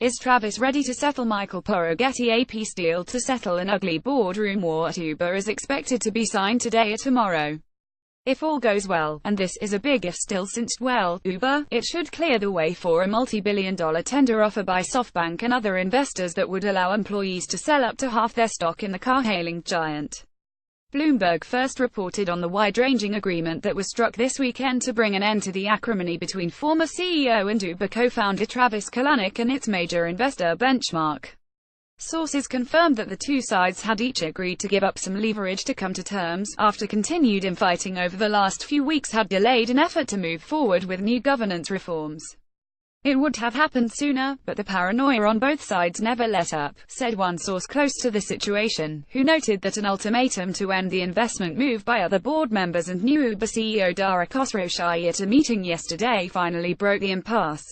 Is Travis ready to settle Michael Porogetti? A peace deal to settle an ugly boardroom war at Uber is expected to be signed today or tomorrow. If all goes well, and this is a big if still since, well, Uber, it should clear the way for a multi-billion-dollar tender offer by SoftBank and other investors that would allow employees to sell up to half their stock in the car-hailing giant. Bloomberg first reported on the wide-ranging agreement that was struck this weekend to bring an end to the acrimony between former CEO and Uber co-founder Travis Kalanick and its major investor Benchmark. Sources confirmed that the two sides had each agreed to give up some leverage to come to terms, after continued infighting over the last few weeks had delayed an effort to move forward with new governance reforms. It would have happened sooner, but the paranoia on both sides never let up, said one source close to the situation, who noted that an ultimatum to end the investment move by other board members and new Uber CEO Dara Khosrowshahi at a meeting yesterday finally broke the impasse.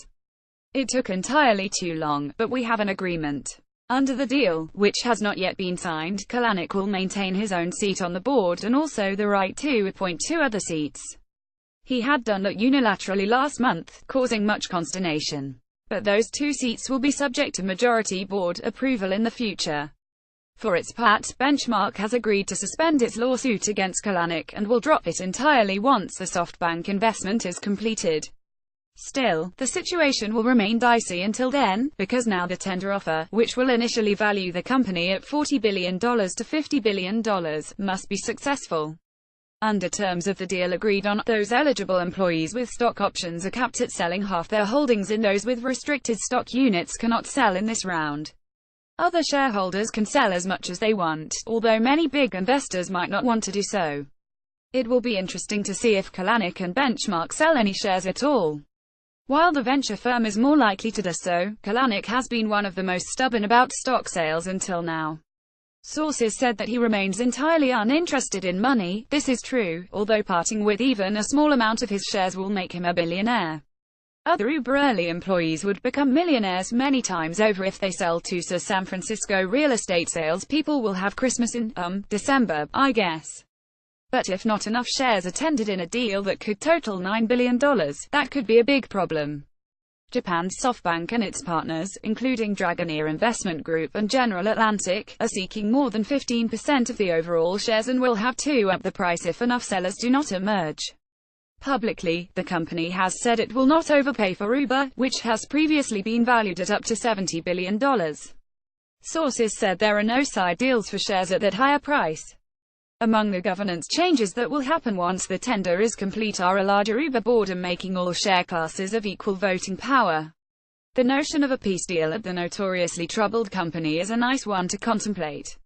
It took entirely too long, but we have an agreement. Under the deal, which has not yet been signed, Kalanick will maintain his own seat on the board and also the right to appoint 2 other seats. He had done that unilaterally last month, causing much consternation. But those 2 seats will be subject to majority board approval in the future. For its part, Benchmark has agreed to suspend its lawsuit against Kalanick and will drop it entirely once the SoftBank investment is completed. Still, the situation will remain dicey until then, because now the tender offer, which will initially value the company at $40 billion to $50 billion, must be successful. Under terms of the deal agreed on, those eligible employees with stock options are capped at selling half their holdings and those with restricted stock units cannot sell in this round. Other shareholders can sell as much as they want, although many big investors might not want to do so. It will be interesting to see if Kalanick and Benchmark sell any shares at all. While the venture firm is more likely to do so, Kalanick has been one of the most stubborn about stock sales until now. Sources said that he remains entirely uninterested in money. This is true, although parting with even a small amount of his shares will make him a billionaire. Other Uber early employees would become millionaires many times over if they sell to San Francisco real estate sales. People will have Christmas in, December, I guess. But if not enough shares are tendered in a deal that could total $9 billion, that could be a big problem. Japan's SoftBank and its partners, including Dragoneer Investment Group and General Atlantic, are seeking more than 15% of the overall shares and will have to up the price if enough sellers do not emerge. Publicly, the company has said it will not overpay for Uber, which has previously been valued at up to $70 billion. Sources said there are no side deals for shares at that higher price. Among the governance changes that will happen once the tender is complete are a larger Uber board and making all share classes of equal voting power. The notion of a peace deal at the notoriously troubled company is a nice one to contemplate.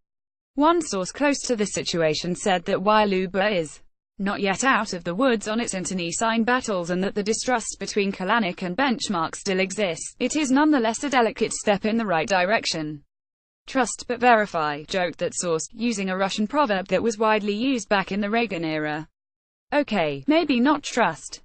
One source close to the situation said that while Uber is not yet out of the woods on its internecine battles and that the distrust between Kalanick and Benchmark still exists, it is nonetheless a delicate step in the right direction. Trust but verify, joked that source, using a Russian proverb that was widely used back in the Reagan era. Okay, maybe not trust.